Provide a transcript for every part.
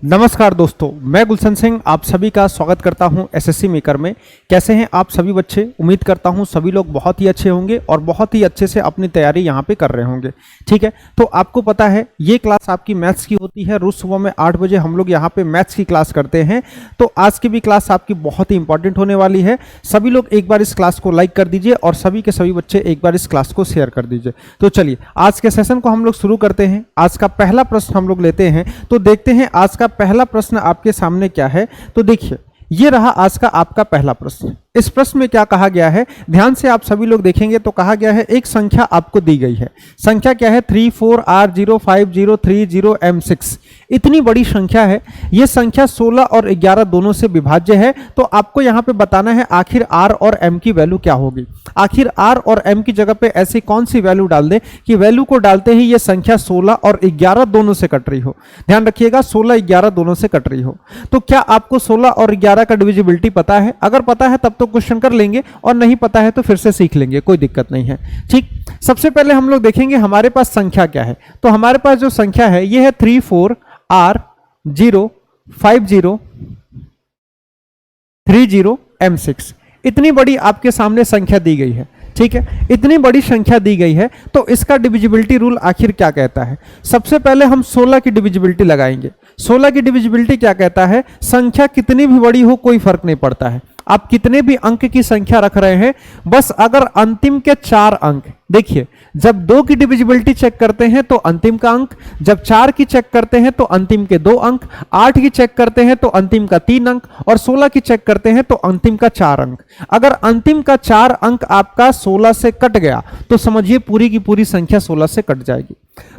नमस्कार दोस्तों, मैं गुलशन सिंह आप सभी का स्वागत करता हूं एसएससी मेकर में। कैसे हैं आप सभी बच्चे? उम्मीद करता हूं सभी लोग बहुत ही अच्छे होंगे और बहुत ही अच्छे से अपनी तैयारी यहां पे कर रहे होंगे। ठीक है, तो आपको पता है ये क्लास आपकी मैथ्स की होती है। रोज सुबह में 8 बजे हम लोग यहां पे मैथ्स की क्लास करते हैं। तो आज की भी क्लास आपकी बहुत ही इंपॉर्टेंट होने वाली है। सभी लोग एक बार इस क्लास को लाइक कर दीजिए और सभी के सभी बच्चे एक बार इस क्लास को शेयर कर दीजिए। तो चलिए आज के सेशन को हम लोग शुरू करते हैं। आज का पहला प्रश्न हम लोग लेते हैं, तो देखते हैं आज का पहला प्रश्न आपके सामने क्या है। तो देखिए, ये रहा आज का आपका पहला प्रश्न। इस प्रश्न में क्या कहा गया है, ध्यान से आप सभी लोग देखेंगे तो कहा गया है एक संख्या आपको दी गई है। संख्या क्या है? 34R05030M6। इतनी बड़ी संख्या है। यह संख्या 16 और 11 दोनों से विभाज्य है। तो आपको यहां पे बताना है आखिर R और M की वैल्यू क्या होगी। आखिर R और M की जगह पे ऐसी कौन सी वैल्यू डाल दे कि वैल्यू को डालते ही यह संख्या 16 और 11 दोनों से कट रही हो। ध्यान रखिएगा, 16 11 दोनों से कट रही हो। तो क्या आपको 16 और 11 का डिविजिबिलिटी पता है? अगर पता है तब तो क्वेश्चन कर लेंगे, और नहीं पता है तो फिर से सीख लेंगे, कोई दिक्कत नहीं है। ठीक, सबसे पहले हम लोग देखेंगे हमारे पास संख्या क्या है। तो हमारे पास जो संख्या है यह है 34R05030M6। इतनी बड़ी आपके सामने संख्या दी गई है। ठीक है, इतनी बड़ी संख्या दी गई है तो इसका डिविजिबिलिटी रूल आखिर क्या कहता है। सबसे पहले हम 16 की डिविजिबिलिटी लगाएंगे। 16 की डिविजिबिलिटी क्या कहता है, संख्या कितनी भी बड़ी हो कोई फर्क नहीं पड़ता है। आप कितने भी अंक की संख्या रख रहे हैं, बस अगर अंतिम के 4 अंक, देखिए जब 2 की डिविजिबिलिटी चेक करते हैं तो अंतिम का अंक, जब 4 की चेक करते हैं तो अंतिम के 2 अंक, 8 की चेक करते हैं तो अंतिम का 3 अंक, और 16 की चेक करते हैं तो अंतिम का 4 अंक। अगर अंतिम का 4 अंक आपका 16 से कट गया तो समझिए पूरी की पूरी संख्या 16 से कट जाएगी।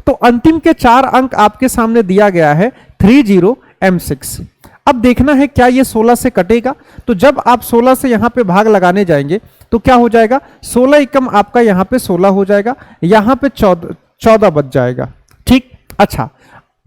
तो अंतिम के 4 अंक आपके सामने दिया गया है 30M6। अब देखना है क्या ये 16 से कटेगा। तो जब आप 16 से यहां पे भाग लगाने तो क्या हो जाएगा, 16 एकम आपका यहां पे 16 हो जाएगा, यहां पे 14 बच जाएगा। ठीक, अच्छा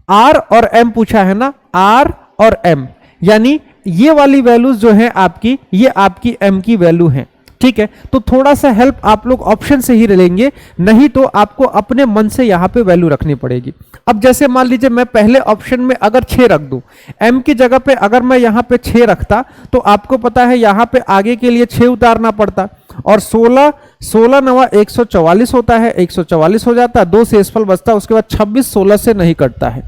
R और M पूछा है ना, R और M, यानी ये वाली वैल्यूज जो है आपकी, ये आपकी M की वैल्यू है। ठीक है, तो थोड़ा सा हेल्प आप लोग ऑप्शन से ही लेंगे, नहीं तो आपको अपने मन से यहां पे वैल्यू रखनी पड़ेगी। अब जैसे मान लीजिए मैं पहले ऑप्शन में अगर 6 रख दूं, M की जगह पे अगर मैं यहां पे 6 रखता तो आपको पता है यहां पे आगे के लिए 6 उतारना पड़ता, और 16 9 144 होता है, 144 हो जाता है, 2 शेषफल बचता है, उसके बाद 26 16 से नहीं कटता है।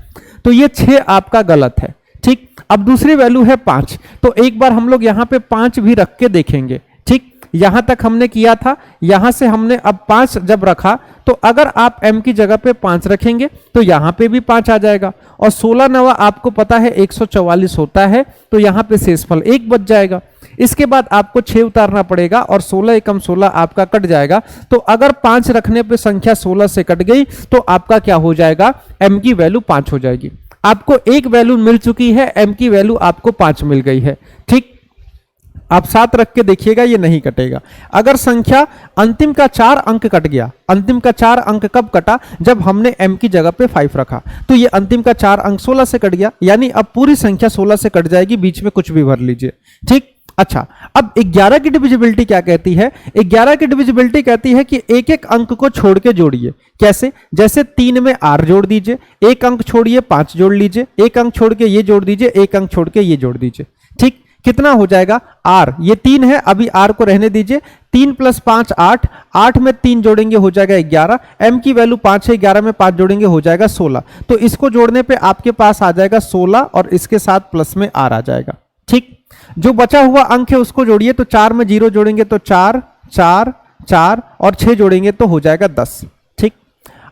तो ये 6 आपका गलत है। ठीक, अब दूसरी वैल्यू है 5। तो एक बार हम लोग यहां पे 5 भी रख के देखेंगे। ठीक, यहां तक हमने किया था, यहां से हमने अब 5 जब रखा तो अगर आप M की जगह पे 5 रखेंगे तो यहां पे भी 5 आ जाएगा, और 16 9 आपको पता है 144 होता है, तो यहां पे शेषफल 1 बच जाएगा। इसके बाद आपको 6 उतारना पड़ेगा और 16 एकम 16 आपका कट जाएगा। तो अगर 5 रखने पे संख्या 16 से कट गई तो आपका क्या हो जाएगा, M की वैल्यू 5 हो जाएगी। आपको एक वैल्यू मिल चुकी है, M की वैल्यू आपको 5 मिल गई है। ठीक, आप 7 रख के देखिएगा, ये नहीं कटेगा। अगर संख्या अंतिम का 4 अंक कट गया, अंतिम का 4 अंक कब कटा, जब हमने M की जगह पे 5 रखा, तो ये अंतिम का 4 अंक 16 से कट गया, यानी अब पूरी संख्या 16 से कट जाएगी, बीच में कुछ भी भर लीजिए। ठीक, अच्छा अब 11 की डिविजिबिलिटी क्या कहती है? 11 की डिविजिबिलिटी कहती है कि एक एक अंक को छोड़ के जोड़िए। कैसे? जैसे 3 में R जोड़ दीजिए, एक अंक छोड़िए 5 जोड़ लीजिए, एक अंक छोड़ के ये जोड़ दीजिए, एक अंक छोड़ के ये जोड़ दीजिए। ठीक, कितना हो जाएगा R, ये 3 है, अभी R को रहने दीजिए। 3 + 5 8, 8 में 3 जोड़ेंगे हो जाएगा 11, M की वैल्यू 5 है, 11 में 5 जोड़ेंगे हो जाएगा 16। तो इसको जोड़ने पे आपके पास आ जाएगा 16 और इसके साथ प्लस में R आ जाएगा। ठीक, जो बचा हुआ अंक है उसको जोड़िए, तो 4 में 0 जोड़ेंगे तो 4 4 4 और 6 जोड़ेंगे तो हो जाएगा 10। ठीक,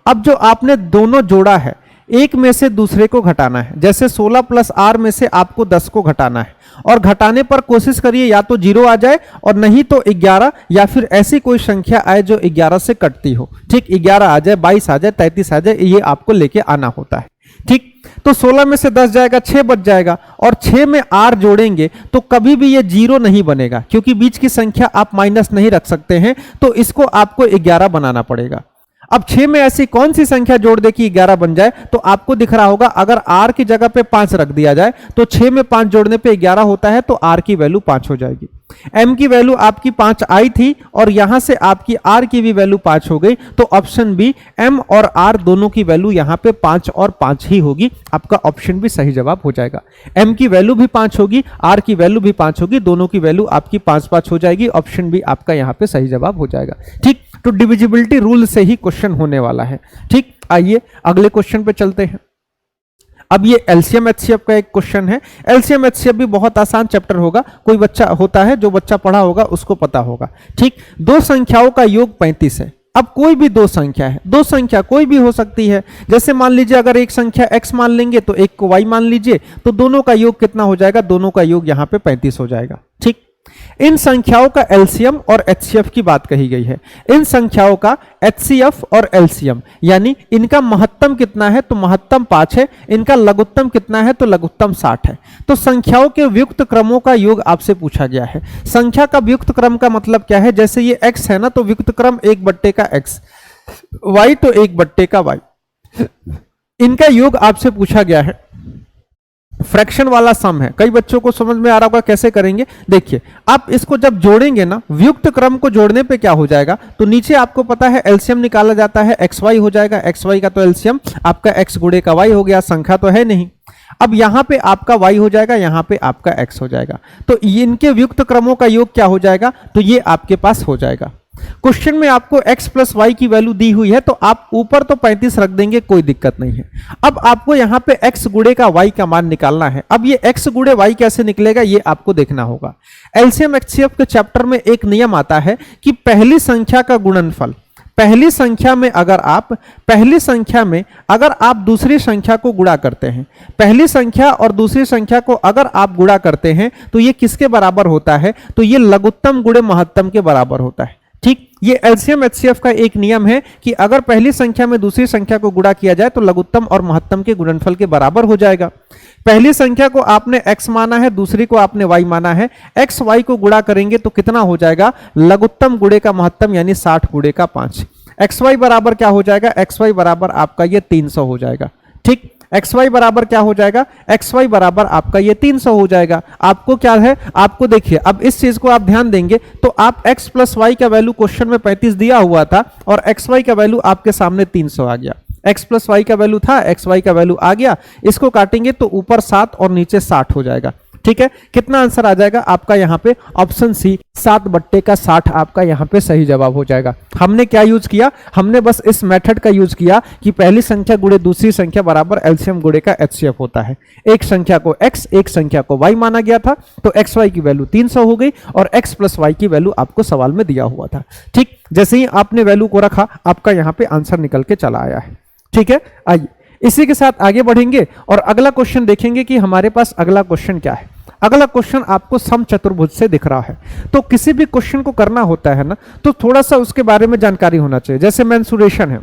अब जो आपने दोनों जोड़ा है, एक में से दूसरे को घटाना है। जैसे 16 + R में से आपको 10 को घटाना है, और घटाने पर कोशिश करिए या तो 0 आ जाए और नहीं तो 11, या फिर ऐसी कोई संख्या आए जो 11 से कटती हो। ठीक, 11 आ जाए, 22 आ जाए, 33 आ जाए, ये आपको लेके आना होता है। ठीक, तो 16 में से 10 जाएगा, 6 बच जाएगा, और 6 में R जोड़ेंगे तो कभी भी ये 0 नहीं बनेगा, क्योंकि बीच की संख्या आप माइनस नहीं रख सकते हैं, तो इसको आपको 11 बनाना पड़ेगा। अब 6 में ऐसी कौन सी संख्या जोड़ दे कि 11 बन जाए, तो आपको दिख रहा होगा अगर r की जगह पे 5 रख दिया जाए तो 6 में 5 जोड़ने पे 11 होता है, तो r की वैल्यू 5 हो जाएगी। m की वैल्यू आपकी 5 आई थी और यहां से आपकी r की भी वैल्यू 5 हो गई, तो ऑप्शन बी m और r दोनों की वैल्यू यहां पे 5 और 5 ही होगी। आपका ऑप्शन भी सही जवाब हो जाएगा। m की वैल्यू भी 5 होगी, r की वैल्यू भी 5 होगी, दोनों की वैल्यू आपकी 5-5 हो जाएगी। ऑप्शन बी आपका यहां पे सही जवाब हो जाएगा। ठीक, तो डिविजिबिलिटी रूल से ही क्वेश्चन होने वाला है। ठीक, आइए अगले क्वेश्चन पे चलते हैं। अब ये एलसीएम एचसीएफ का एक क्वेश्चन है। एलसीएम एचसीएफ भी बहुत आसान चैप्टर होगा, कोई बच्चा होता है जो बच्चा पढ़ा होगा उसको पता होगा। ठीक, दो संख्याओं का योग 35 है। अब कोई भी दो संख्या है, दो संख्या कोई भी हो सकती है। जैसे मान लीजिए अगर एक संख्या x मान लेंगे तो एक को y मान लीजिए, तो दोनों का योग कितना हो जाएगा, दोनों का योग यहां पे 35 हो जाएगा। ठीक, इन संख्याओं का एलसीएम और एचसीएफ की बात कही गई है। इन संख्याओं का एचसीएफ और एलसीएम यानी इनका महत्तम कितना है, तो महत्तम 5 है, इनका लघुत्तम कितना है, तो लघुत्तम 60 है। तो संख्याओं के व्युक्त क्रमों का योग आपसे पूछा गया है। संख्या का व्युक्त क्रम का मतलब क्या है, जैसे ये x है ना, तो व्युक्त क्रम 1/का x, y तो 1/का y, इनका योग आपसे पूछा गया है। फ्रैक्शन वाला सम है। कई बच्चों को समझ में आ रहा होगा कैसे करेंगे। देखिए, आप इसको जब जोड़ेंगे ना, व्युक्त क्रम को जोड़ने पे क्या हो जाएगा, तो नीचे आपको पता है एलसीएम निकाला जाता है, एक्स वाई हो जाएगा। एक्स वाई का तो एलसीएम आपका एक्स गुणे का वाई हो गया, संख्या तो है नहीं। अब यहां पे आपका y हो जाएगा, यहां पे आपका x हो जाएगा, तो इनके व्युक्त क्रमों का योग क्या हो जाएगा, तो ये आपके पास हो जाएगा। क्वेश्चन में आपको x प्लस वाई की वैल्यू दी हुई है, तो आप ऊपर तो 35 रख देंगे, कोई दिक्कत नहीं है। अब आपको यहां पे x गुणे का y का मान निकालना है। अब ये x गुणे y कैसे निकलेगा, ये आपको देखना होगा। एलसीएम एचसीएफ के चैप्टर में एक नियम आता है कि पहली संख्या का गुणनफल, पहली संख्या में अगर आप दूसरी संख्या को गुणा करते हैं, पहली संख्या और दूसरी संख्या को अगर आप गुणा करते हैं, तो ये किसके बराबर होता है, तो ये लघुत्तम गुणे महत्तम के बराबर होता है। ठीक, ये एलसीएम एचसीएफ का एक नियम है कि अगर पहली संख्या में दूसरी संख्या को गुणा किया जाए तो लघुत्तम और महत्तम के गुणनफल के बराबर हो जाएगा। पहली संख्या को आपने x माना है, दूसरी को आपने y माना है, x y को गुणा करेंगे तो कितना हो जाएगा, लघुत्तम गुणे का महत्तम यानी 60 गुणे का 5। xy बराबर क्या हो जाएगा, xy बराबर आपका ये 300 हो जाएगा। ठीक, xy बराबर क्या हो जाएगा, xy बराबर आपका ये 300 हो जाएगा। आपको क्या है, आपको देखिए, अब इस चीज को आप ध्यान देंगे तो आप x प्लस वाई का वैल्यू क्वेश्चन में 35 दिया हुआ था और xy का वैल्यू आपके सामने 300 आ गया। x प्लस वाई का वैल्यू था, xy का वैल्यू आ गया, इसको काटेंगे तो ऊपर 7 और नीचे 60 हो जाएगा। ठीक है, कितना आंसर आ जाएगा आपका यहाँ पे, ऑप्शन सी 7/60 आपका यहाँ पे सही जवाब हो जाएगा। हमने क्या यूज किया, हमने बस इस मेथड का यूज किया कि पहली संख्या गुणे दूसरी संख्या बराबर एलसीएम गुणे का एचसीएफ होता है। एक संख्या को x, एक संख्या को y माना गया था, तो एक्स वाई की वैल्यू 300 हो गई और x प्लस वाई की वैल्यू आपको सवाल में दिया हुआ था। ठीक, जैसे ही आपने वैल्यू को रखा, आपका यहाँ पे आंसर निकल के चला आया है। ठीक है, आइए इसी के साथ आगे बढ़ेंगे और अगला क्वेश्चन देखेंगे कि हमारे पास अगला क्वेश्चन क्या है। अगला क्वेश्चन आपको समचतुर्भुज से दिख रहा है। तो किसी भी क्वेश्चन को करना होता है ना, तो थोड़ा सा उसके बारे में जानकारी होना चाहिए। जैसे मेंसुरेशन है,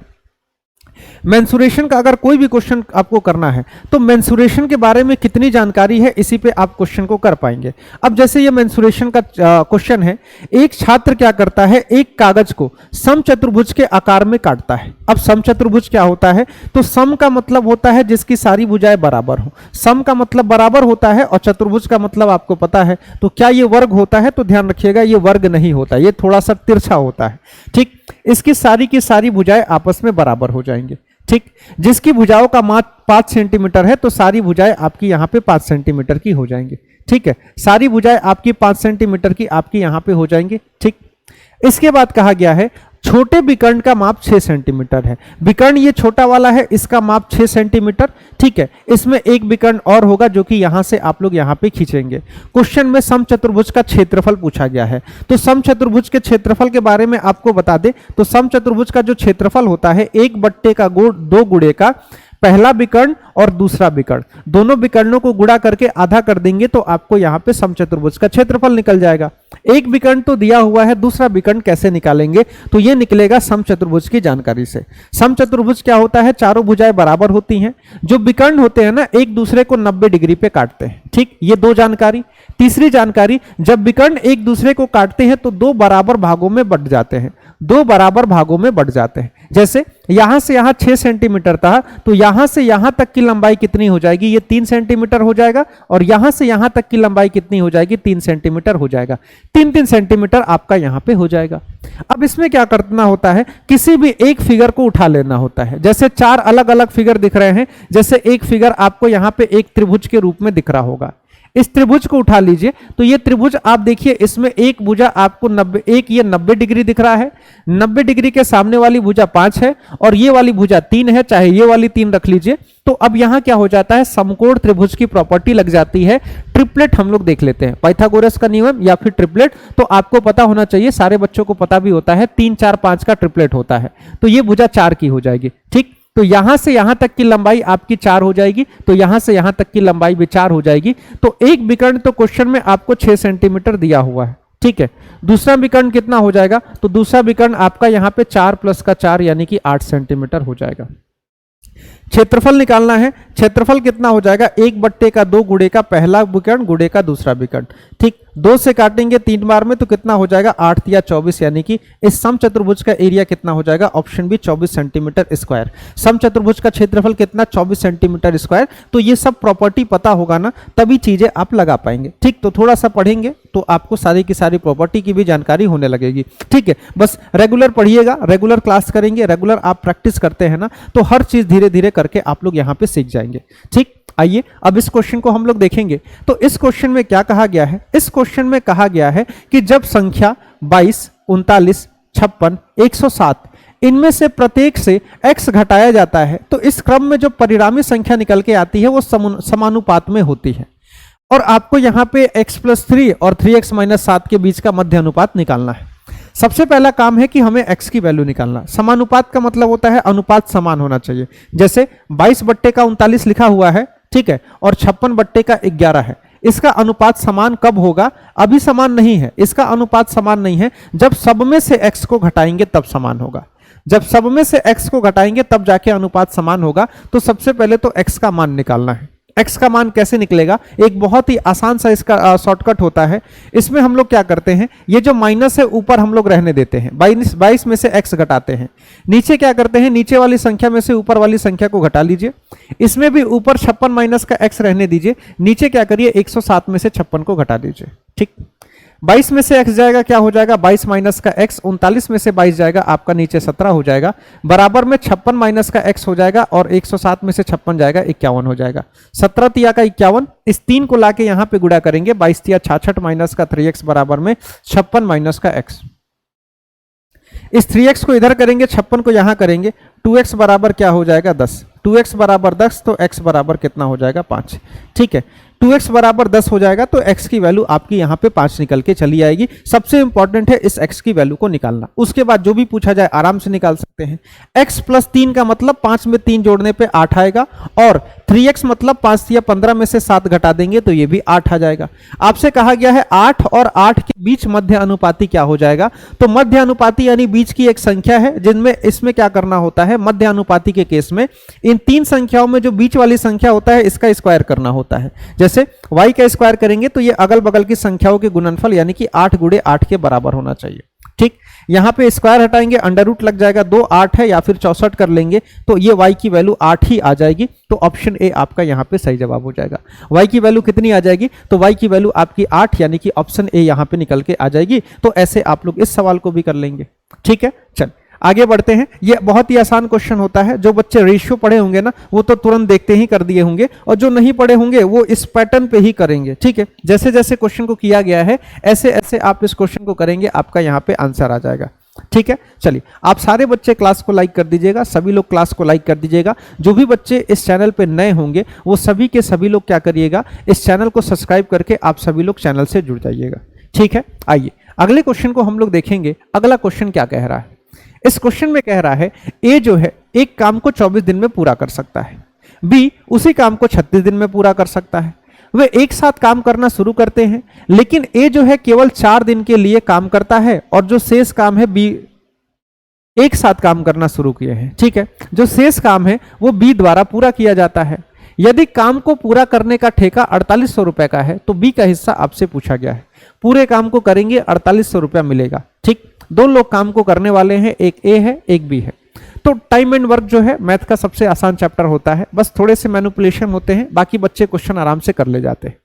मेंसुरेशन का अगर कोई भी क्वेश्चन आपको करना है तो मेंसुरेशन के बारे में कितनी जानकारी है, इसी पे आप क्वेश्चन को कर पाएंगे। अब जैसे ये मेंसुरेशन का क्वेश्चन है, एक छात्र क्या करता है, एक कागज को समचतुर्भुज के आकार में काटता है। अब समचतुर्भुज क्या होता है, तो सम का मतलब होता है जिसकी सारी भुजाएं बराबर हो। सम का मतलब बराबर होता है और चतुर्भुज का मतलब आपको पता है। तो क्या ये वर्ग होता है, तो ध्यान रखिएगा ये वर्ग नहीं होता, ये थोड़ा सा तिरछा होता है। ठीक, इसकी सारी की सारी भुजाएं आपस में बराबर हो जाएंगे। ठीक, जिसकी भुजाओं का माप 5 सेंटीमीटर है, तो सारी भुजाएं आपकी यहाँ पे 5 सेंटीमीटर की हो जाएंगी। ठीक है, सारी भुजाएं आपकी 5 सेंटीमीटर की आपकी यहाँ पे हो जाएंगी। ठीक, इसके बाद कहा गया है छोटे विकर्ण का माप 6 सेंटीमीटर है। विकर्ण ये छोटा वाला है, इसका माप 6 सेंटीमीटर। ठीक है, इसमें एक विकर्ण और होगा जो कि यहां से आप लोग यहां पे खींचेंगे। क्वेश्चन में समचतुर्भुज का क्षेत्रफल पूछा गया है, तो समचतुर्भुज के क्षेत्रफल के बारे में आपको बता दे तो समचतुर्भुज का जो क्षेत्रफल होता है 1/2 गुणे का पहला विकर्ण और दूसरा विकर्ण, दोनों विकर्णों को गुणा करके आधा कर देंगे तो आपको यहाँ पे समचतुर्भुज का क्षेत्रफल निकल जाएगा। एक विकर्ण तो दिया हुआ है, दूसरा विकर्ण कैसे निकालेंगे? तो ये निकलेगा समचतुर्भुज की जानकारी से। समचतुर्भुज क्या होता है? चारों भुजाएं बराबर होती हैं, जो विकर्ण होते हैं ना एक दूसरे को 90 डिग्री पे काटते हैं। ठीक, ये दो जानकारी। तीसरी जानकारी, जब विकर्ण एक दूसरे को काटते हैं तो दो बराबर भागों में बंट जाते हैं, दो बराबर भागों में बंट जाते हैं। जैसे यहां से यहां 6 सेंटीमीटर था, तो यहां से यहां तक की लंबाई कितनी हो जाएगी? ये 3 सेंटीमीटर हो जाएगा, और यहां से यहां तक की लंबाई कितनी हो जाएगी? 3 सेंटीमीटर हो जाएगा। 3-3 सेंटीमीटर आपका यहां पे हो जाएगा। अब इसमें क्या करना होता है? किसी भी एक फिगर को उठा लेना होता है। जैसे 4 अलग अलग फिगर दिख रहे हैं, जैसे एक फिगर आपको यहां पे एक त्रिभुज के रूप में दिख रहा होगा, इस त्रिभुज को उठा लीजिए। तो ये त्रिभुज आप देखिए, इसमें एक भुजा आपको 90, एक ये 90 डिग्री दिख रहा है, 90 डिग्री के सामने वाली भुजा 5 है, और ये वाली भुजा 3 है, चाहे ये वाली 3 रख लीजिए। तो अब यहां क्या हो जाता है? समकोण त्रिभुज की प्रॉपर्टी लग जाती है। ट्रिपलेट हम लोग देख लेते हैं, पाइथागोरस का नियम या फिर ट्रिपलेट तो आपको पता होना चाहिए, सारे बच्चों को पता भी होता है, 3 4 5 का ट्रिपलेट होता है। तो ये भुजा 4 की हो जाएगी। ठीक, तो यहां से यहां तक की लंबाई आपकी 4 हो जाएगी, तो यहां से यहां तक की लंबाई भी 4 हो जाएगी। तो एक विकर्ण तो क्वेश्चन में आपको 6 सेंटीमीटर दिया हुआ है। ठीक है, दूसरा विकर्ण कितना हो जाएगा? तो दूसरा विकर्ण आपका यहां पे 4 + का 4 यानी कि 8 सेंटीमीटर हो जाएगा। क्षेत्रफल निकालना है। क्षेत्रफल कितना हो जाएगा? 1/2 गुणे का पहला विकर्ण गुणे का दूसरा विकर्ण। ठीक, 2 से काटेंगे 3 बार में तो कितना हो जाएगा? 8 या 24, यानी कि इस समचतुर्भुज का एरिया कितना हो जाएगा? Option B 24 centimetre square. समचतुर्भुज का क्षेत्रफल कितना? 24 सेंटीमीटर स्क्वायर। तो ये सब प्रॉपर्टी पता होगा ना, तभी चीजें आप लगा पाएंगे। ठीक, तो थोड़ा सा पढ़ेंगे तो आपको सारी की सारी प्रॉपर्टी की भी जानकारी होने लगेगी। ठीक है, बस रेगुलर पढ़िएगा, रेगुलर क्लास करेंगे, रेगुलर आप प्रैक्टिस करते हैं ना, तो हर चीज धीरे धीरे करके आप लोग यहाँ पे सीख जाएंगे। ठीक, आइए अब इस क्वेश्चन को हम लोग देखेंगे। तो इस क्वेश्चन में क्या कहा गया है? इस क्वेश्चन में कहा गया है कि जब संख्या 22, 39, 56, 107 इनमें से प्रत्येक से x घटाया जाता है, तो इस क्रम में जो परिणामी संख्या निकल के आती है वो समानुपात में होती है। और आपको यहां पे x+3 और 3x - 7 के बीच का मध्य अनुपात निकालना है। सबसे पहला काम है कि हमें x की वैल्यू निकालना। समानुपात का मतलब होता है अनुपात समान होना चाहिए। जैसे 22/39 लिखा हुआ है, ठीक है, और 56/11 है। इसका अनुपात समान कब होगा? अभी समान नहीं है, इसका अनुपात समान नहीं है। जब सब में से x को घटाएंगे तब समान होगा। जब सब में से x को घटाएंगे तब जाके अनुपात समान होगा। तो सबसे पहले तो x का मान निकालना है। x का मान कैसे निकलेगा? एक बहुत ही आसान सा इसका शॉर्टकट होता है। इसमें हम लोग क्या करते हैं, ये जो माइनस है ऊपर हम लोग रहने देते हैं, 22 में से x घटाते हैं। नीचे क्या करते हैं, नीचे वाली संख्या में से ऊपर वाली संख्या को घटा लीजिए। इसमें भी ऊपर 56 - का x रहने दीजिए, नीचे क्या करिए 107 में से 56 को घटा दीजिए। ठीक, 22 में से x जाएगा, क्या हो जाएगा? 22 - का x। 39 में से 22 जाएगा, आपका नीचे 17 हो जाएगा। बराबर में 56 - का x हो जाएगा, और 107 में से 56 जाएगा, 51 हो जाएगा। 17 तिया का 51, इस 3 को लाके यहां पे गुणा करेंगे। 22 तिया 66 माइनस का 3x बराबर में 56 - का x। इस 3x को इधर करेंगे, 56 को यहां करेंगे, 2x बराबर क्या हो जाएगा? 10। 2x बराबर 10, तो x बराबर कितना हो जाएगा? 5। ठीक है, 2x बराबर 10 हो जाएगा, तो x की वैल्यू आपकी यहाँ पे 5 निकल के चली आएगी। सबसे इंपॉर्टेंट है इस x की वैल्यू को निकालना। उसके बाद जो भी पूछा जाए आराम से निकाल सकते हैं। x + 3 का मतलब 5 में 3 जोड़ने पे 8 आएगा, और 3x मतलब 5 या 15 में से 7 घटा देंगे तो ये भी 8 आ जाएगा। आपसे कहा गया है 8 और 8 के बीच मध्य अनुपाती क्या हो जाएगा? तो मध्य अनुपाती यानी बीच की एक संख्या है, जिनमें इसमें क्या करना होता है, मध्य अनुपाती के केस में इन 3 संख्याओं में जो बीच वाली संख्या होता है इसका स्क्वायर करना होता है। जैसे y का स्क्वायर करेंगे तो ये अगल बगल की संख्याओं के गुणनफल यानी कि 8 × 8 के बराबर होना चाहिए। ठीक, यहां पे स्क्वायर हटाएंगे, अंडर रूट लग जाएगा, 2 8 है, या फिर 64 कर लेंगे तो ये y की वैल्यू 8 ही आ जाएगी। तो ऑप्शन ए आपका यहां पे सही जवाब हो जाएगा। y की वैल्यू कितनी आ जाएगी? तो y की वैल्यू आपकी 8, यानी कि ऑप्शन ए यहां पे निकल के आ जाएगी। तो ऐसे आप लोग इस सवाल को भी कर लेंगे। ठीक है, चल आगे बढ़ते हैं। ये बहुत ही आसान क्वेश्चन होता है। जो बच्चे रेशियो पढ़े होंगे ना वो तो तुरंत देखते ही कर दिए होंगे, और जो नहीं पढ़े होंगे वो इस पैटर्न पे ही करेंगे। ठीक है, जैसे जैसे क्वेश्चन को किया गया है ऐसे ऐसे आप इस क्वेश्चन को करेंगे, आपका यहाँ पे आंसर आ जाएगा। ठीक है, चलिए आप सारे बच्चे क्लास को लाइक कर दीजिएगा, सभी लोग क्लास को लाइक कर दीजिएगा। जो भी बच्चे इस चैनल पे नए होंगे वो सभी के सभी लोग क्या करिएगा, इस चैनल को सब्सक्राइब करके आप सभी लोग चैनल से जुड़ जाइएगा। ठीक है, आइए अगले क्वेश्चन को हम लोग देखेंगे। अगला क्वेश्चन क्या कह रहा है? इस क्वेश्चन में कह रहा है ए जो है एक काम को 24 दिन में पूरा कर सकता है, बी उसी काम को 36 दिन में पूरा कर सकता है। वे एक साथ काम करना शुरू करते हैं, लेकिन ए जो है केवल 4 दिन के लिए काम करता है और जो शेष काम है बी एक साथ काम करना शुरू किए हैं। ठीक है, जो शेष काम है वो बी द्वारा पूरा किया जाता है। यदि काम को पूरा करने का ठेका 4800 रुपए का है तो बी का हिस्सा आपसे पूछा गया है। पूरे काम को करेंगे 4800 रुपया मिलेगा। ठीक, 2 लोग काम को करने वाले हैं, एक ए है एक बी है। तो टाइम एंड वर्क जो है मैथ का सबसे आसान चैप्टर होता है, बस थोड़े से मैनिपुलेशन होते हैं, बाकी बच्चे क्वेश्चन आराम से कर ले जाते हैं।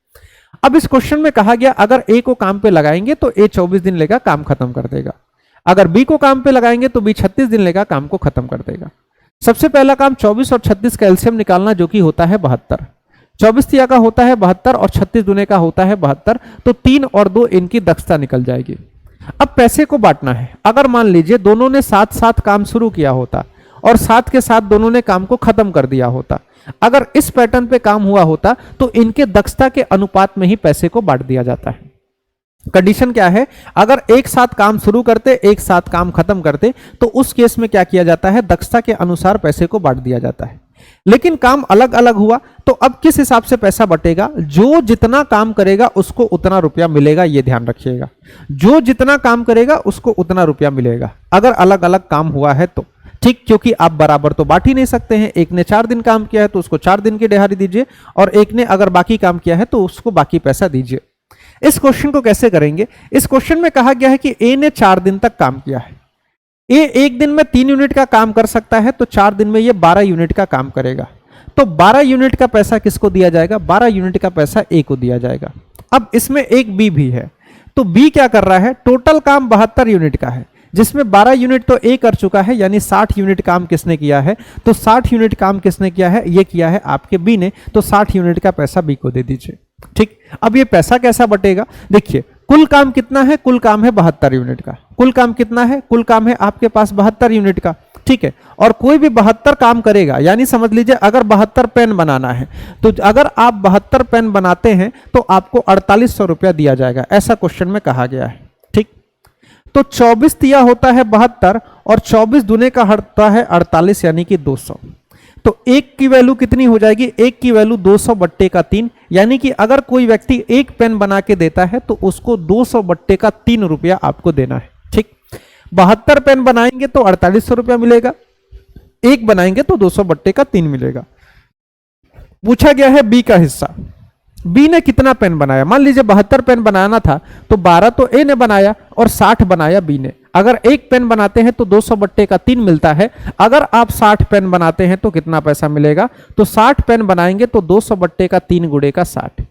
अब इस क्वेश्चन में कहा गया अगर ए को काम पे लगाएंगे तो ए 24 दिन लेगा, काम खत्म कर देगा। अगर बी को काम पे लगाएंगे तो बी 36 दिन लेगा, काम को खत्म कर देगा। सबसे पहला काम 24 और 36 का एलसीएम निकालना, जो कि होता है 72। 24 तिया का होता है 72 और 36 दुने का होता है 72, तो 3 और 2 इनकी दक्षता निकल जाएगी। अब पैसे को बांटना है। अगर मान लीजिए दोनों ने साथ साथ काम शुरू किया होता और साथ के साथ दोनों ने काम को खत्म कर दिया होता, अगर इस पैटर्न पे काम हुआ होता तो इनके दक्षता के अनुपात में ही पैसे को बांट दिया जाता है। कंडीशन क्या है, अगर एक साथ काम शुरू करते एक साथ काम खत्म करते तो उस केस में क्या किया जाता है, दक्षता के अनुसार पैसे को बांट दिया जाता है। लेकिन काम अलग अलग हुआ तो अब किस हिसाब से पैसा बटेगा, जो जितना काम करेगा उसको उतना रुपया मिलेगा, ये ध्यान रखिएगा। जो जितना काम करेगा उसको उतना रुपया मिलेगा अगर अलग अलग काम हुआ है तो। ठीक, क्योंकि आप बराबर तो बांट ही नहीं सकते हैं। एक ने 4 दिन काम किया है तो उसको 4 दिन की दिहाड़ी दीजिए और एक ने अगर बाकी काम किया है तो उसको बाकी पैसा दीजिए। इस क्वेश्चन को कैसे करेंगे, इस क्वेश्चन में कहा गया है कि ए ने 4 दिन तक काम किया है। ए एक दिन में 3 यूनिट का काम कर सकता है तो 4 दिन में ये 12 यूनिट का काम करेगा। तो 12 यूनिट का पैसा किसको दिया जाएगा, 12 यूनिट का पैसा ए को दिया जाएगा। अब इसमें एक बी भी है, तो बी क्या कर रहा है, टोटल काम 72 यूनिट का है, जिसमें 12 यूनिट तो ए कर चुका है, यानी 60 यूनिट काम किसने किया है, तो 60 यूनिट काम किसने किया है, ये किया है आपके बी ने, तो 60 यूनिट का पैसा बी को दे दीजिए। ठीक, अब ये पैसा कैसा बटेगा, देखिए कुल काम कितना है, कुल काम है 72 यूनिट का। कुल काम कितना है, कुल काम है आपके पास 72 यूनिट का। ठीक है, और कोई भी 72 काम करेगा, यानी समझ लीजिए अगर 72 पेन बनाना है तो अगर आप 72 पेन बनाते हैं तो आपको 4800 रुपया दिया जाएगा, ऐसा क्वेश्चन में कहा गया है। ठीक, तो 24 तिया होता है 72 और 24 दुने का होता है 48, यानी कि 200। तो एक की वैल्यू कितनी हो जाएगी, एक की वैल्यू 200 बट्टे का 3, यानी कि अगर कोई व्यक्ति एक पेन बना के देता है तो उसको 200 बट्टे का 3 रुपया आपको देना है। ठीक, 72 पेन बनाएंगे तो 4800 रुपया मिलेगा, एक बनाएंगे तो 200 बट्टे का 3 मिलेगा। पूछा गया है बी का हिस्सा, बी ने कितना पेन बनाया, मान लीजिए 72 पेन बनाना था तो 12 तो ए ने बनाया और 60 बनाया बी ने। अगर एक पेन बनाते हैं तो 200 बट्टे का 3 मिलता है, अगर आप 60 पेन बनाते हैं तो कितना पैसा मिलेगा, तो 60 पेन बनाएंगे तो 200 बट्टे का 3 गुणे का 60,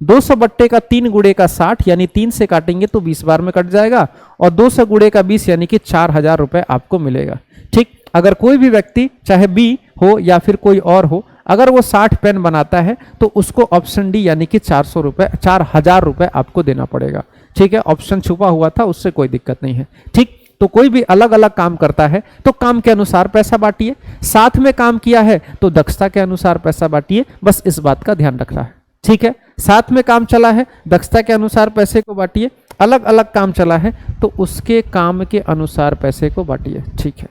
200 बट्टे का 3 गुणे का 60, यानी 3 से काटेंगे तो 20 बार में कट जाएगा और 200 गुणे का 20 यानी कि 4000 रुपए आपको मिलेगा। ठीक, अगर कोई भी व्यक्ति चाहे बी हो या फिर कोई और हो, अगर वो 60 पेन बनाता है तो उसको ऑप्शन डी यानी कि 400 रुपए 4000 रुपए आपको देना पड़ेगा। ठीक है, ऑप्शन छुपा हुआ था, उससे कोई दिक्कत नहीं है। ठीक, तो कोई भी अलग अलग काम करता है तो काम के अनुसार पैसा बांटिए, साथ में काम किया है तो दक्षता के अनुसार पैसा बांटिए, बस इस बात का ध्यान रखना है। ठीक है, साथ में काम चला है दक्षता के अनुसार पैसे को बांटिए, अलग अलग काम चला है तो उसके काम के अनुसार पैसे को बांटिए। ठीक है,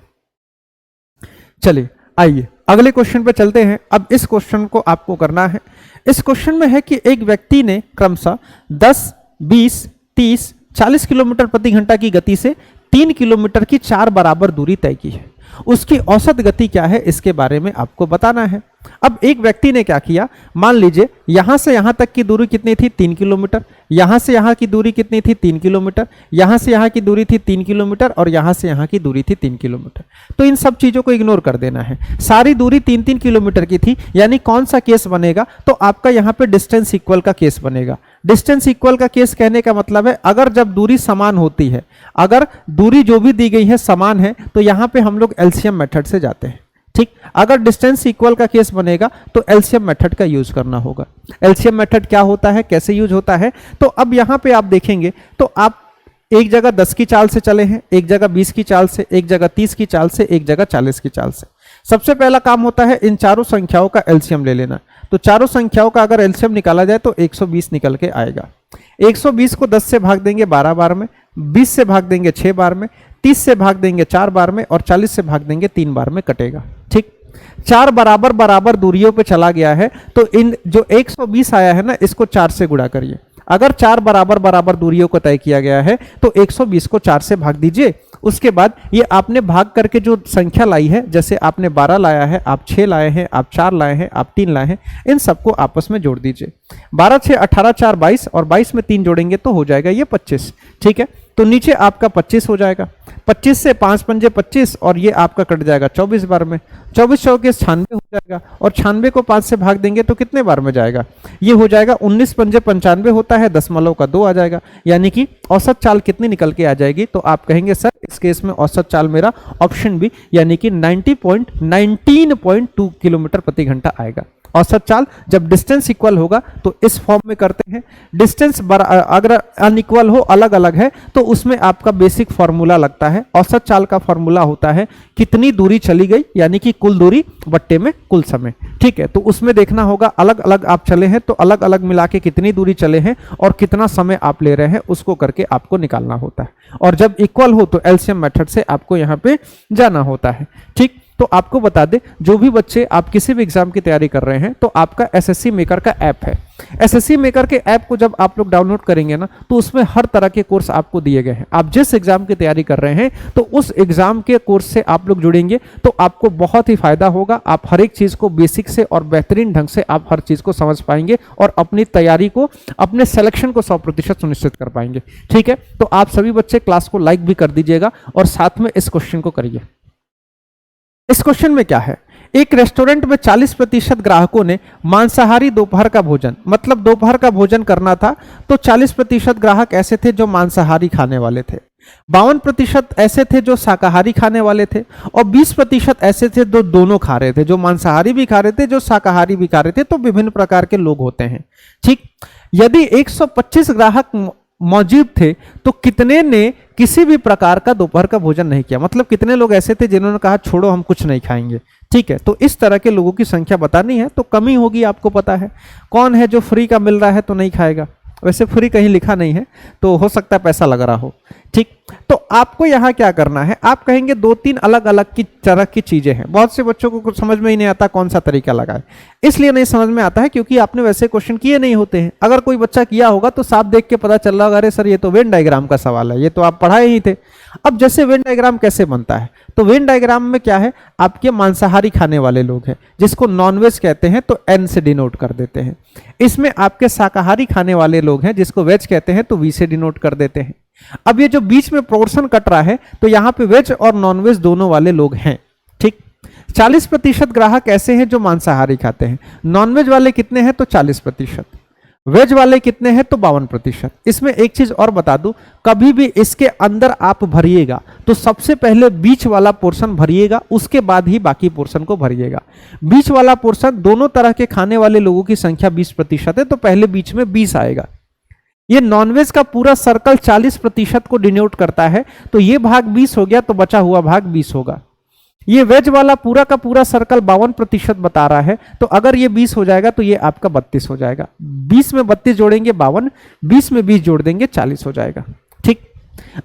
चलिए आइए अगले क्वेश्चन पे चलते हैं। अब इस क्वेश्चन को आपको करना है। इस क्वेश्चन में है कि एक व्यक्ति ने क्रमशः 10, 20, 30, 40 किलोमीटर प्रति घंटा की गति से 3 किलोमीटर की 4 बराबर दूरी तय की है। उसकी औसत गति क्या है, इसके बारे में आपको बताना है। अब एक व्यक्ति ने क्या किया, मान लीजिए यहां से यहां तक की दूरी कितनी थी, 3 किलोमीटर, यहां से यहां की दूरी कितनी थी, 3 किलोमीटर, यहां से यहां की दूरी थी 3 किलोमीटर और यहां से यहां की दूरी थी 3 किलोमीटर। तो इन सब चीजों को इग्नोर कर देना है। सारी दूरी 3-3 किलोमीटर की थी, यानी कौन सा केस बनेगा, तो आपका यहां पे डिस्टेंस इक्वल का केस बनेगा। डिस्टेंस इक्वल का केस कहने का मतलब है अगर जब दूरी समान होती है, अगर दूरी जो भी दी गई है समान है, तो यहां पे हम लोग एलसीएम मेथड से जाते हैं। ठीक, अगर डिस्टेंस इक्वल का केस बनेगा तो एलसीएम मेथड का यूज करना होगा। एलसीएम मेथड क्या होता है, कैसे यूज होता है, तो अब यहां पे आप देखेंगे तो आप एक जगह 10 की चाल से चले हैं, एक जगह 20 की चाल से, एक जगह 30 की चाल से, एक जगह 40 की चाल से। सबसे पहला काम होता है इन चारों संख्याओं का एलसीएम ले लेना। तो चारों संख्याओं का अगर एलसीएम निकाला जाए तो 120 निकल के आएगा। 120 को 10 से भाग देंगे 12 बार में, 20 से भाग देंगे 6 बार में, 30 से भाग देंगे 4 बार में और 40 से भाग देंगे 3 बार में कटेगा। ठीक, 4 बराबर बराबर दूरियों पे चला गया है, तो इन जो 120 आया है ना, इसको 4 से गुणा करिए। अगर 4 बराबर बराबर दूरियों को तय किया गया है तो 120 को 4 से भाग दीजिए। उसके बाद ये आपने भाग करके जो संख्या लाई है, जैसे आपने 12 लाया है, आप 6 लाए हैं, आप 4 लाए हैं, आप 3 लाए हैं, इन सबको आपस में जोड़ दीजिए। 12 6 18 4 22 और 22 में 3 जोड़ेंगे तो हो जाएगा ये 25। ठीक है, तो नीचे आपका 25 हो जाएगा। 25 से 5 पंजे 25 और ये आपका कट जाएगा 24 बार में। 24 चौके 96 हो जाएगा और 96 को 5 से भाग देंगे तो कितने बार में जाएगा? ये हो जाएगा 19 पंजे 95 होता है, दशमलव का 2 आ जाएगा। यानी कि औसत चाल कितनी निकल के आ जाएगी? तो आप कहेंगे सर इस केस में औसत चाल मेरा ऑप्शन बी यानी कि 19.2 किलोमीटर प्रति घंटा आएगा। औसत चाल जब डिस्टेंस इक्वल होगा तो इस फॉर्म में करते हैं। डिस्टेंस अगर अनइक्वल हो, अलग अलग है, तो उसमें आपका बेसिक फॉर्मूला लगता है। औसत चाल का फॉर्मूला होता है कितनी दूरी चली गई, यानी कि कुल दूरी बट्टे में कुल समय। ठीक है, तो उसमें देखना होगा अलग अलग आप चले हैं तो अलग अलग मिला के कितनी दूरी चले हैं और कितना समय आप ले रहे हैं, उसको करके आपको निकालना होता है। और जब इक्वल हो तो एलसीएम मेथड से आपको यहाँ पे जाना होता है। ठीक, तो आपको बता दे, जो भी बच्चे आप किसी भी एग्जाम की तैयारी कर रहे हैं तो आपका एसएससी मेकर का ऐप है। एसएससी मेकर के ऐप को जब आप लोग डाउनलोड करेंगे ना, तो उसमें हर तरह के कोर्स आपको दिए गए हैं। आप जिस एग्जाम की तैयारी कर रहे हैं तो उस एग्जाम के कोर्स से आप लोग जुड़ेंगे तो आपको बहुत ही फायदा होगा। आप हर एक चीज को बेसिक से और बेहतरीन ढंग से आप हर चीज को समझ पाएंगे और अपनी तैयारी को, अपने सिलेक्शन को 100% सुनिश्चित कर पाएंगे। ठीक है, तो आप सभी बच्चे क्लास को लाइक भी कर दीजिएगा और साथ में इस क्वेश्चन को करिए। इस क्वेश्चन में क्या है? एक रेस्टोरेंट में 40% ग्राहकों ने मांसाहारी दोपहर का भोजन, मतलब दोपहर का भोजन करना था, तो 40% ग्राहक ऐसे थे जो मांसाहारी खाने वाले थे, 52% ऐसे थे जो शाकाहारी खाने वाले थे और 20% ऐसे थे जो दोनों खा रहे थे, जो मांसाहारी भी खा रहे थे, जो शाकाहारी भी खा रहे थे। तो विभिन्न प्रकार के लोग होते हैं। ठीक, यदि 125 ग्राहक मौजूद थे तो कितने ने किसी भी प्रकार का दोपहर का भोजन नहीं किया, मतलब कितने लोग ऐसे थे जिन्होंने कहा छोड़ो हम कुछ नहीं खाएंगे। ठीक है, तो इस तरह के लोगों की संख्या बतानी है, तो कमी होगी। आपको पता है कौन है जो फ्री का मिल रहा है तो नहीं खाएगा? वैसे फ्री कहीं लिखा नहीं है, तो हो सकता है पैसा लग रहा हो। ठीक, तो आपको यहाँ क्या करना है, आप कहेंगे 2-3 अलग अलग की तरह की चीजें हैं। बहुत से बच्चों को कुछ समझ में ही नहीं आता कौन सा तरीका लगाए, इसलिए नहीं समझ में आता है क्योंकि आपने वैसे क्वेश्चन किए नहीं होते हैं। अगर कोई बच्चा किया होगा तो साफ देख के पता चल रहा होगा, अरे सर ये तो वेन डायग्राम का सवाल है, ये तो आप पढ़ाए ही थे। अब जैसे वेन डायग्राम कैसे बनता है, तो वेन डायग्राम में क्या है, आपके मांसाहारी खाने वाले लोग हैं जिसको नॉनवेज कहते हैं तो एन से डिनोट कर देते हैं। इसमें आपके शाकाहारी खाने वाले लोग हैं जिसको वेज कहते हैं तो वी से डिनोट कर देते हैं। अब ये जो बीच में पोर्शन कट रहा है तो यहां पे वेज और नॉनवेज दोनों वाले लोग हैं। ठीक, 40% ग्राहक ऐसे हैं जो मांसाहारी खाते हैं। नॉनवेज वाले कितने हैं? तो 40%। वेज वाले कितने हैं? तो 52%। इसमें एक चीज और बता दूं, कभी भी इसके अंदर आप भरिएगा तो सबसे पहले बीच वाला पोर्शन भरिएगा, उसके बाद ही बाकी पोर्शन को भरिएगा। बीच वाला पोर्शन दोनों तरह के खाने वाले लोगों की संख्या 20% है तो पहले बीच में 20 आएगा। ये नॉनवेज का पूरा सर्कल 40% को डिनोट करता है तो ये भाग 20 हो गया तो बचा हुआ भाग 20 होगा। ये वेज वाला पूरा का पूरा सर्कल 52% बता रहा है तो अगर ये 20 हो जाएगा तो ये आपका 32 हो जाएगा। 20 में 32 जोड़ेंगे 52, 20 में 20 जोड़ देंगे 40 हो जाएगा। ठीक,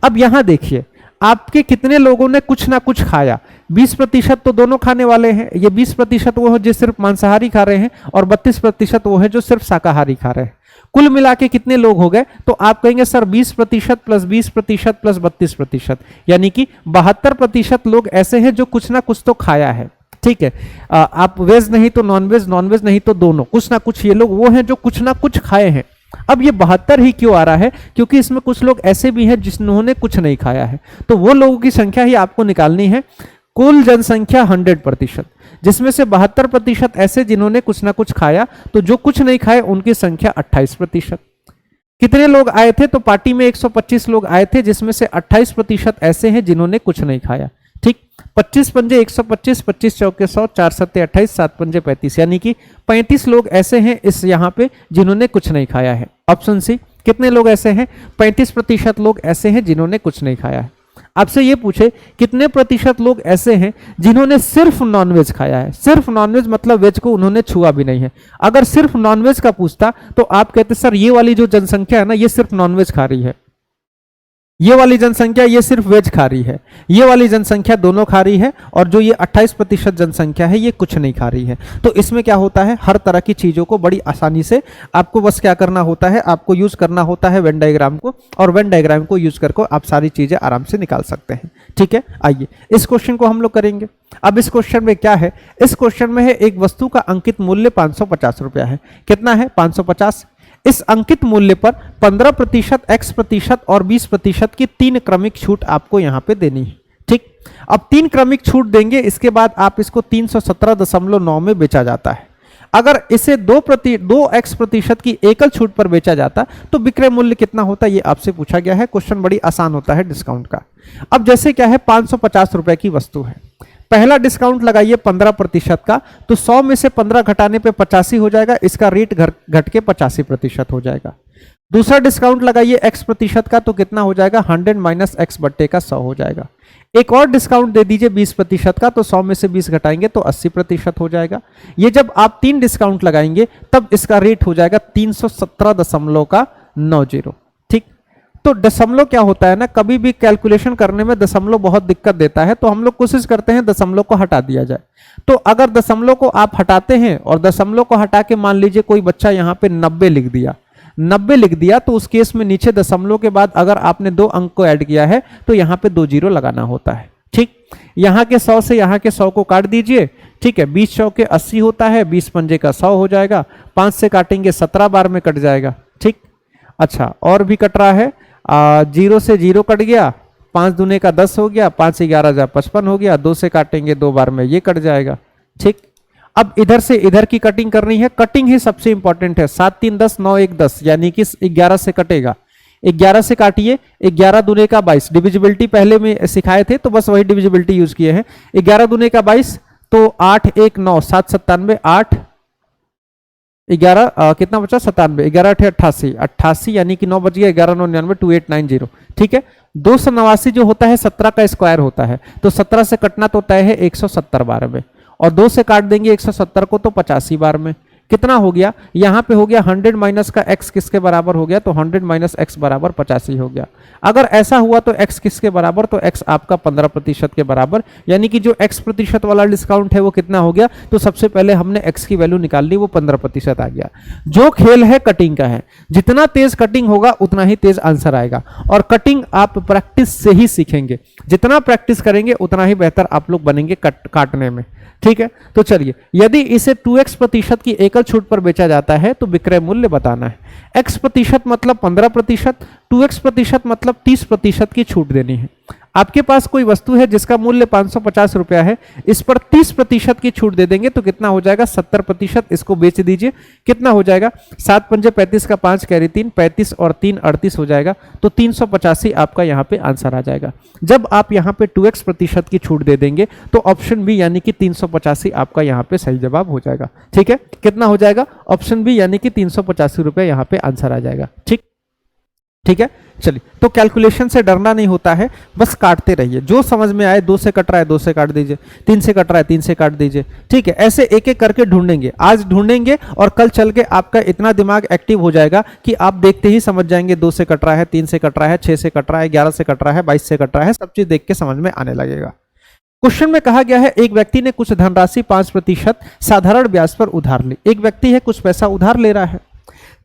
अब यहां देखिए आपके कितने लोगों ने कुछ ना कुछ खाया। 20% तो दोनों खाने वाले हैं, ये 20% वो है जो सिर्फ मांसाहारी खा रहे हैं और 32% वो है जो सिर्फ शाकाहारी खा रहे हैं। कुल मिला के कितने लोग हो गए? तो आप कहेंगे सर 20% प्लस 20% प्लस 32%, यानी कि 72% लोग ऐसे हैं जो कुछ ना कुछ तो खाया है। ठीक है, आप वेज नहीं तो नॉनवेज, नॉनवेज नहीं तो दोनों, कुछ ना कुछ ये लोग वो हैं जो कुछ ना कुछ खाए हैं। अब ये 72 ही क्यों आ रहा है? क्योंकि इसमें कुछ लोग ऐसे भी हैं जिन्होंने कुछ नहीं खाया है, तो वो लोगों की संख्या ही आपको निकालनी है। कुल जनसंख्या 100%, जिसमें से 72% ऐसे जिन्होंने कुछ ना कुछ खाया, तो जो कुछ नहीं खाए उनकी संख्या 28%। कितने लोग आए थे? तो पार्टी में 125 लोग आए थे जिसमें से 28% ऐसे हैं जिन्होंने कुछ नहीं खाया। ठीक, 25 पंजे 125, 25 चौके 100, 4 सत्ते 28, 7 पंजे 35, यानी कि 35 लोग ऐसे हैं इस यहाँ पे जिन्होंने कुछ नहीं खाया है। ऑप्शन सी, कितने लोग ऐसे हैं? 35% लोग ऐसे हैं जिन्होंने कुछ नहीं खाया है। आपसे ये पूछे कितने प्रतिशत लोग ऐसे हैं जिन्होंने सिर्फ नॉनवेज खाया है। सिर्फ नॉनवेज मतलब वेज को उन्होंने छुआ भी नहीं है। अगर सिर्फ नॉनवेज का पूछता तो आप कहते सर ये वाली जो जनसंख्या है ना ये सिर्फ नॉनवेज खा रही है, ये वाली जनसंख्या ये सिर्फ वेज खा रही है, ये वाली जनसंख्या दोनों खा रही है, और जो ये 28% जनसंख्या है ये कुछ नहीं खा रही है। तो इसमें क्या होता है, हर तरह की चीजों को बड़ी आसानी से आपको बस क्या करना होता है, आपको यूज करना होता है वेन डायग्राम को, और वेन डायग्राम को यूज करके आप सारी चीजें आराम से निकाल सकते हैं। ठीक है, आइए इस क्वेश्चन को हम लोग करेंगे। अब इस क्वेश्चन में क्या है, इस क्वेश्चन में है एक वस्तु का अंकित मूल्य 550 रुपया है। कितना है, 550। इस अंकित मूल्य पर 15%, x% और 20% की 3 क्रमिक छूट आपको यहां पे देनी है। ठीक, अब 3 क्रमिक छूट देंगे, इसके बाद आप इसको 317.9 में बेचा जाता है। अगर इसे 2x% की एकल छूट पर बेचा जाता तो विक्रय मूल्य कितना होता, ये आपसे पूछा गया है। क्वेश्चन बड़ी आसान होता है डिस्काउंट का। अब जैसे क्या है, 550 रुपए की वस्तु है, पहला डिस्काउंट लगाइए 15% का, तो 100 में से 15 घटाने पे 85 हो जाएगा, इसका रेट घट के 85% हो जाएगा। दूसरा डिस्काउंट लगाइए x% का, तो कितना हो जाएगा, 100 माइनस x बट्टे का 100 हो जाएगा। एक और डिस्काउंट दे दीजिए 20% का, तो 100 में से 20 घटाएंगे तो 80% हो जाएगा। ये जब आप 3 डिस्काउंट लगाएंगे तब इसका रेट हो जाएगा 317.90। ठीक, तो दशमलव क्या होता है ना, कभी भी कैलकुलेशन करने में दशमलव बहुत दिक्कत देता है, तो हम लोग कोशिश करते हैं दशमलव को हटा दिया जाए। तो अगर दशमलव को आप हटाते हैं और दशमलव को हटा के मान लीजिए कोई बच्चा यहाँ पे 90 लिख दिया, 90 लिख दिया, तो उस केस में नीचे दशमलव के बाद अगर आपने 2 अंक को ऐड किया है तो यहाँ पे 2 जीरो लगाना होता है। ठीक, यहाँ के 100 से यहाँ के 100 को काट दीजिए। ठीक है, 20 100 के 80 होता है, 20 पंजे का 100 हो जाएगा, 5 से काटेंगे 17 बार में कट जाएगा। ठीक, अच्छा और भी कट रहा है, 0 से 0 कट गया, 5 दूने का 10 हो गया, 5 11 जा 55 हो गया, 2 से काटेंगे 2 बार में ये कट जाएगा। ठीक, अब इधर से इधर की कटिंग करनी है, कटिंग ही सबसे इंपॉर्टेंट है। 7 3 10 9 1 10, यानी कि 11 से कटेगा, 11 से काटिए, 11 दूने का 22, डिविजिबिलिटी पहले में सिखाए थे तो बस वही डिविजिबिलिटी यूज किए हैं। 11 दूने का 22, तो 8 1 9 7 97, 8 11 कितना बचा, 97, 11 8 88, 88 यानी कि 9 बच गया, 11 9 99, 2890। ठीक है, 289 जो होता है 17 का स्क्वायर होता है, तो 17 से कटना तो तय है 170 बार में, और 2 से काट देंगे 170 को तो 85 बार में। कितना हो गया, यहाँ पे हो गया 100 माइनस का x किसके बराबर हो गया, तो 100 माइनस x बराबर 85 हो गया। अगर ऐसा हुआ तो x किसके बराबर, तो x आपका 15% के बराबर, यानी कि जो x% वाला डिस्काउंट है वो कितना हो गया, तो सबसे पहले हमने x की वैल्यू निकाल ली, वो 15% आ गया। जो खेल है कटिंग का है, जितना तेज कटिंग होगा उतना ही तेज आंसर आएगा, और कटिंग आप प्रैक्टिस से ही सीखेंगे। जितना प्रैक्टिस करेंगे उतना ही बेहतर आप लोग बनेंगे काटने में। ठीक है, तो चलिए, यदि इसे 2x% की एकल छूट पर बेचा जाता है तो विक्रय मूल्य बताना है। x% मतलब 15%, 2x% मतलब 30% की छूट देनी है। आपके पास कोई वस्तु है जिसका मूल्य 550 रुपया है, इस पर 30% की छूट दे देंगे तो कितना हो जाएगा, 70%। इसको बेच दीजिए, कितना हो जाएगा, 7 पंजे 35 का 5 कैरी 3, 35 और 3 38 हो जाएगा, तो 385 आपका यहाँ पे आंसर आ जाएगा। जब आप यहाँ पे 2x% की छूट दे देंगे तो ऑप्शन बी यानी कि 385 आपका यहाँ पे सही जवाब हो जाएगा। ठीक है, कितना हो जाएगा, ऑप्शन बी यानी कि 385 रुपये यहाँ पे आंसर आ जाएगा। ठीक है, चलिए, तो कैलकुलेशन से डरना नहीं होता है, बस काटते रहिए, जो समझ में आए। 2 से कट रहा है 2 से काट दीजिए, 3 से कट रहा है 3 से काट दीजिए। ठीक है, ऐसे एक एक करके ढूंढेंगे, आज ढूंढेंगे और कल चल के आपका इतना दिमाग एक्टिव हो जाएगा कि आप देखते ही समझ जाएंगे 2 से कट रहा है, 3 से कट रहा है, 6 से कट रहा है, 11 से कट रहा है, 22 से कट रहा है, सब चीज देख के समझ में आने लगेगा। क्वेश्चन में कहा गया है, एक व्यक्ति ने कुछ धनराशि 5% साधारण ब्याज पर उधार ली। एक व्यक्ति है, कुछ पैसा उधार ले रहा है,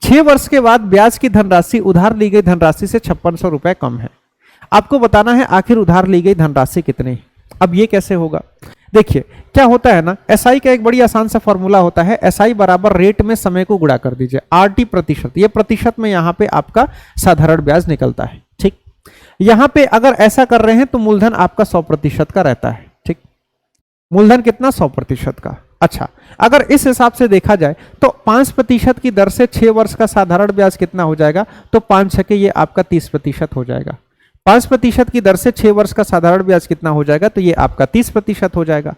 6 वर्ष के बाद ब्याज की धनराशि उधार ली गई धनराशि से 5600 रुपए कम है। आपको बताना है आखिर उधार ली गई धनराशि कितनी। अब ये कैसे होगा, देखिए क्या होता है ना, एसआई का एक बड़ी आसान सा फॉर्मूला होता है, एसआई बराबर रेट में समय को गुणा कर दीजिए, आरटी प्रतिशत, ये प्रतिशत में यहाँ पे आपका साधारण ब्याज निकलता है। ठीक, यहाँ पे अगर ऐसा कर रहे हैं तो मूलधन आपका 100% का रहता है। ठीक, मूलधन कितना, 100% का। अच्छा, अगर इस हिसाब से देखा जाए तो 5% की दर से 6 वर्ष का साधारण ब्याज कितना हो जाएगा, तो 5 छके ये आपका 30% हो जाएगा। 5% की दर से 6 वर्ष का साधारण ब्याज कितना हो जाएगा, तो ये आपका 30% हो जाएगा।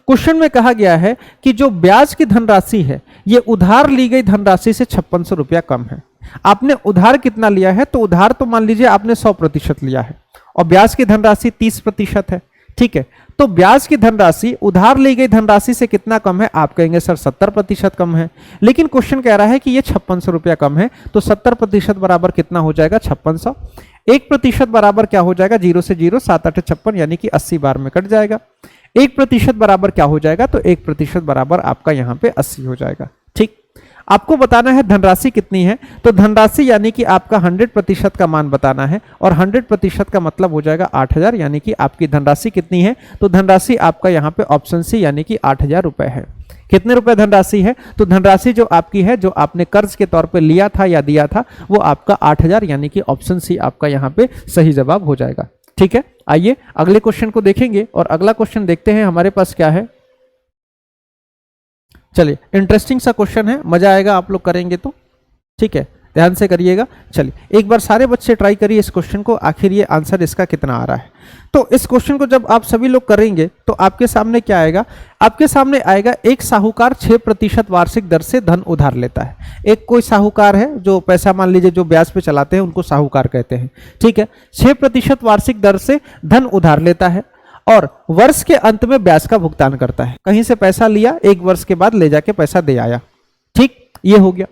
क्वेश्चन में कहा गया है कि जो ब्याज की धनराशि है ये उधार ली गई धनराशि से 5600 रुपया कम है। आपने उधार कितना लिया है, तो उधार तो मान लीजिए आपने 100% लिया है और ब्याज की धनराशि 30% है। ठीक है, तो ब्याज की धनराशि उधार ली गई धनराशि से कितना कम है, आप कहेंगे सर 70% कम है, लेकिन क्वेश्चन कह रहा है कि ये 5600 रुपया कम है, तो 70% बराबर कितना हो जाएगा, 5600। 1% बराबर क्या हो जाएगा, 0 से 0 7 8 56 यानी कि 80 बार में कट जाएगा। 1% बराबर क्या हो जाएगा, तो 1% बराबर आपका यहाँ पे 80 हो जाएगा। ठीक, आपको बताना है धनराशि कितनी है, तो धनराशि यानी कि आपका 100% का मान बताना है, और 100% का मतलब हो जाएगा 8000, यानी कि आपकी धनराशि कितनी है, तो धनराशि आपका यहाँ पे ऑप्शन सी यानी कि 8000 रुपए है। कितने रुपए धनराशि है, तो धनराशि जो आपकी है, जो आपने कर्ज के तौर पे लिया था या दिया था, वो आपका 8000 यानी कि ऑप्शन सी आपका यहाँ पे सही जवाब हो जाएगा। ठीक है, आइए अगले क्वेश्चन को देखेंगे, और अगला क्वेश्चन देखते हैं हमारे पास क्या है। चलिए, इंटरेस्टिंग सा क्वेश्चन है, मजा आएगा आप लोग करेंगे तो। ठीक है, ध्यान से करिएगा। चलिए एक बार सारे बच्चे ट्राई करिए इस क्वेश्चन को, आखिर ये आंसर इसका कितना आ रहा है। तो इस क्वेश्चन को जब आप सभी लोग करेंगे तो आपके सामने क्या आएगा, आपके सामने आएगा एक साहूकार 6% वार्षिक दर से धन उधार लेता है। एक कोई साहूकार है जो पैसा मान लीजिए जो ब्याज पे चलाते हैं, उनको साहूकार कहते हैं। ठीक है, 6% वार्षिक दर से धन उधार लेता है और वर्ष के अंत में ब्याज का भुगतान करता है। कहीं से पैसा लिया, एक वर्ष के बाद ले जाके पैसा दे आया। ठीक, ये हो गया।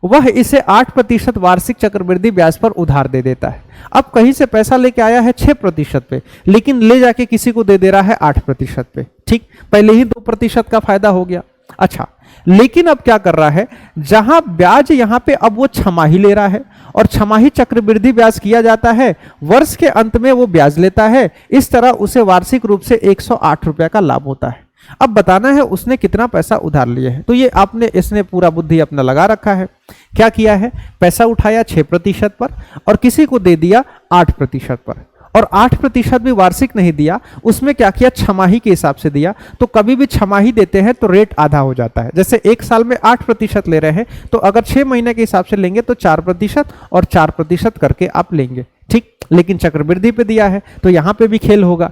वह इसे 8% वार्षिक चक्रवृद्धि ब्याज पर उधार दे देता है। अब कहीं से पैसा लेके आया है 6% पे, लेकिन ले जाके किसी को दे दे रहा है 8% पे। ठीक, पहले ही 2% का फायदा हो गया। अच्छा, लेकिन अब क्या कर रहा है, जहां ब्याज यहां पे अब वो छमाही ले रहा है, और छमाही चक्रवृद्धि ब्याज किया जाता है, वर्ष के अंत में वो ब्याज लेता है। इस तरह उसे वार्षिक रूप से 108 रुपया का लाभ होता है। अब बताना है उसने कितना पैसा उधार लिया है। तो ये आपने, इसने पूरा बुद्धि अपना लगा रखा है। क्या किया है, पैसा उठाया 6% पर और किसी को दे दिया 8% पर, और 8% भी वार्षिक नहीं दिया, उसमें क्या किया, छमाही के हिसाब से दिया। तो कभी भी छमाही देते हैं तो रेट आधा हो जाता है। जैसे एक साल में 8% ले रहे हैं, तो अगर 6 महीने के हिसाब से लेंगे तो 4% और 4% करके आप लेंगे। ठीक, लेकिन चक्रवृद्धि पे दिया है तो यहां पे भी खेल होगा।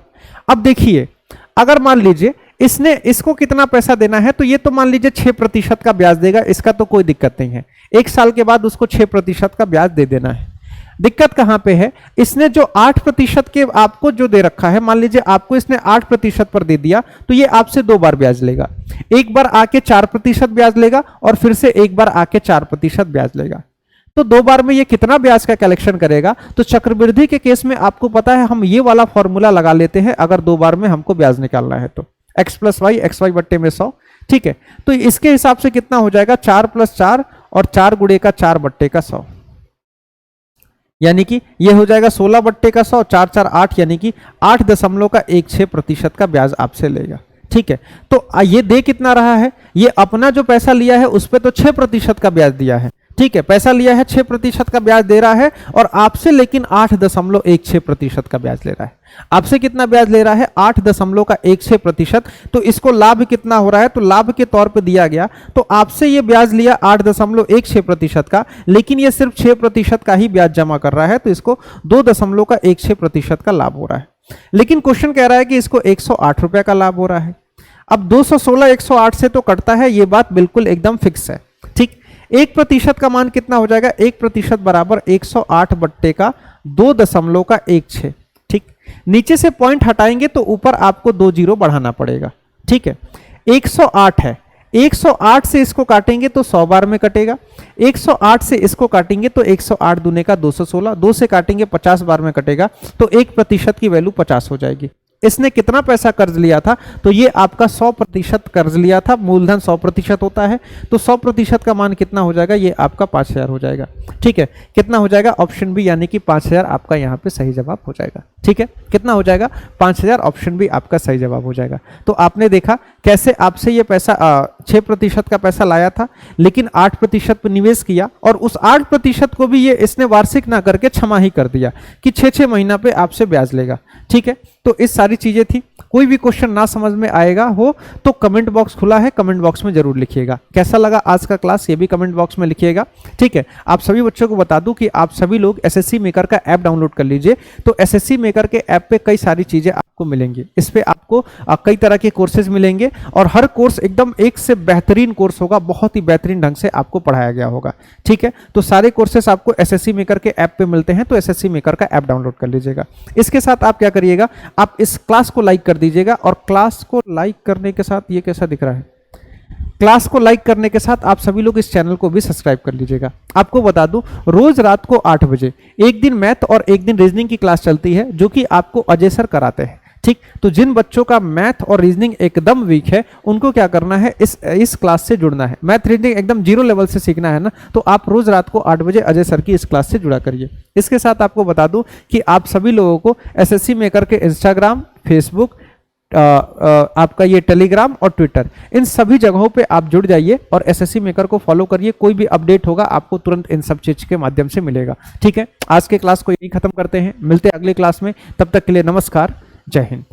अब देखिए, अगर मान लीजिए इसने इसको कितना पैसा देना है, तो ये तो मान लीजिए 6% का ब्याज देगा, इसका तो कोई दिक्कत नहीं है। एक साल के बाद उसको 6% का ब्याज दे देना है। दिक्कत कहां पे है, इसने जो 8% के आपको जो दे रखा है, मान लीजिए आपको इसने 8% पर दे दिया, तो ये आपसे 2 बार ब्याज लेगा। एक बार आके 4% ब्याज लेगा और फिर से एक बार आके 4% ब्याज लेगा। तो 2 बार में ये कितना ब्याज का कलेक्शन करेगा। तो चक्रवृद्धि के केस में आपको पता है, हम ये वाला फॉर्मूला लगा लेते हैं अगर 2 बार में हमको ब्याज निकालना है तो, x + y xy बट्टे में 100। ठीक है, तो इसके हिसाब से कितना हो जाएगा, 4 + 4 और 4 गुणे का 4 बट्टे का 100, यानी कि ये हो जाएगा 16 बट्टे का 100, 4 4 8, यानी कि 8.16% का ब्याज आपसे लेगा। ठीक है, तो ये दे कितना रहा है, ये अपना जो पैसा लिया है उस पर तो 6% का ब्याज दिया है। ठीक है, पैसा लिया है 6% का ब्याज दे रहा है, और आपसे लेकिन 8.16% का ब्याज ले रहा है। आपसे कितना ब्याज ले रहा है, 8.16%। तो इसको लाभ कितना हो रहा है, तो लाभ के तौर पे दिया गया, तो आपसे ये ब्याज लिया 8.16% का, लेकिन ये सिर्फ 6% का ही ब्याज जमा कर रहा है, तो इसको 2.16% का लाभ हो रहा है। लेकिन क्वेश्चन कह रहा है कि इसको 108 रुपए का लाभ हो रहा है। अब 216 108 से तो कटता है, ये बात बिल्कुल एकदम फिक्स है। ठीक, 1% का मान कितना हो जाएगा, 1% बराबर 108 बट्टे का 2.16। ठीक, नीचे से पॉइंट हटाएंगे तो ऊपर आपको 2 जीरो बढ़ाना पड़ेगा। ठीक है, 108 है, 108 से इसको काटेंगे तो 100 बार में कटेगा, 108 से इसको काटेंगे तो 108 दूने का 216, 2 से काटेंगे 50 बार में कटेगा, तो 1% की वैल्यू 50 हो जाएगी। इसने कितना पैसा कर्ज लिया था, तो ये आपका 100% कर्ज लिया था, मूलधन 100% होता है, तो 100% का मान कितना हो जाएगा, ये आपका 5000 हो जाएगा। ठीक है, कितना हो जाएगा, ऑप्शन बी यानी कि 5000 आपका यहाँ पे सही जवाब हो जाएगा। ठीक है, कितना हो जाएगा, 5000, ऑप्शन बी आपका सही जवाब हो जाएगा। तो आपने देखा कैसे आपसे ये पैसा 6% का पैसा लाया था, लेकिन 8% पर निवेश किया, और उस 8% को भी ये इसने वार्षिक ना करके छमाही कर दिया कि 6-6 महीना पे आपसे ब्याज लेगा। ठीक है, तो इस सारी चीजें थी। कोई भी क्वेश्चन ना समझ में आएगा हो तो कमेंट बॉक्स खुला है, कमेंट बॉक्स में जरूर लिखिएगा। कैसा लगा आज का क्लास, ये भी कमेंट बॉक्स में लिखिएगा। ठीक है, आप सभी बच्चों को बता दूं कि आप सभी लोग एसएससी मेकर का ऐप डाउनलोड कर लीजिए। तो एसएससी मेकर के ऐप पे कई सारी चीजें आपको मिलेंगी। इस पे आपको कई तरह के कोर्सेज मिलेंगे, और हर कोर्स एकदम एक से बेहतरीन कोर्स होगा, बहुत ही बेहतरीन ढंग से आपको पढ़ाया गया होगा। ठीक है, तो सारे कोर्सेस आपको एसएससी मेकर के ऐप पे मिलते हैं, तो एसएससी मेकर का ऐप डाउनलोड कर लीजिएगा। इसके साथ आप क्या करिएगा, आप इस क्लास को लाइक कर दीजिएगा, और क्लास को लाइक करने के साथ ये कैसा दिख रहा है, क्लास को लाइक करने के साथ आप सभी लोग इस चैनल को भी सब्सक्राइब कर लीजिएगा। आपको बता दूं, रोज रात को 8 बजे एक दिन मैथ और एक दिन रीजनिंग की क्लास चलती है, जो कि आपको अजय सर कराते हैं। ठीक, तो जिन बच्चों का मैथ और रीजनिंग एकदम वीक है, उनको क्या करना है, इस क्लास से जुड़ना है। मैथ रीजनिंग एकदम 0 लेवल से सीखना है ना, तो आप रोज रात को 8 बजे अजय सर की इस क्लास से जुड़ा करिए। इसके साथ आपको बता दूं कि आप सभी लोगों को एसएससी मेकर के इंस्टाग्राम, फेसबुक, आपका ये टेलीग्राम और ट्विटर, इन सभी जगहों पे आप जुड़ जाइए और एसएससी मेकर को फॉलो करिए। कोई भी अपडेट होगा आपको तुरंत इन सब चीज के माध्यम से मिलेगा। ठीक है, आज के क्लास को यही खत्म करते हैं, मिलते हैं अगली क्लास में। तब तक के लिए नमस्कार, जय हिंद।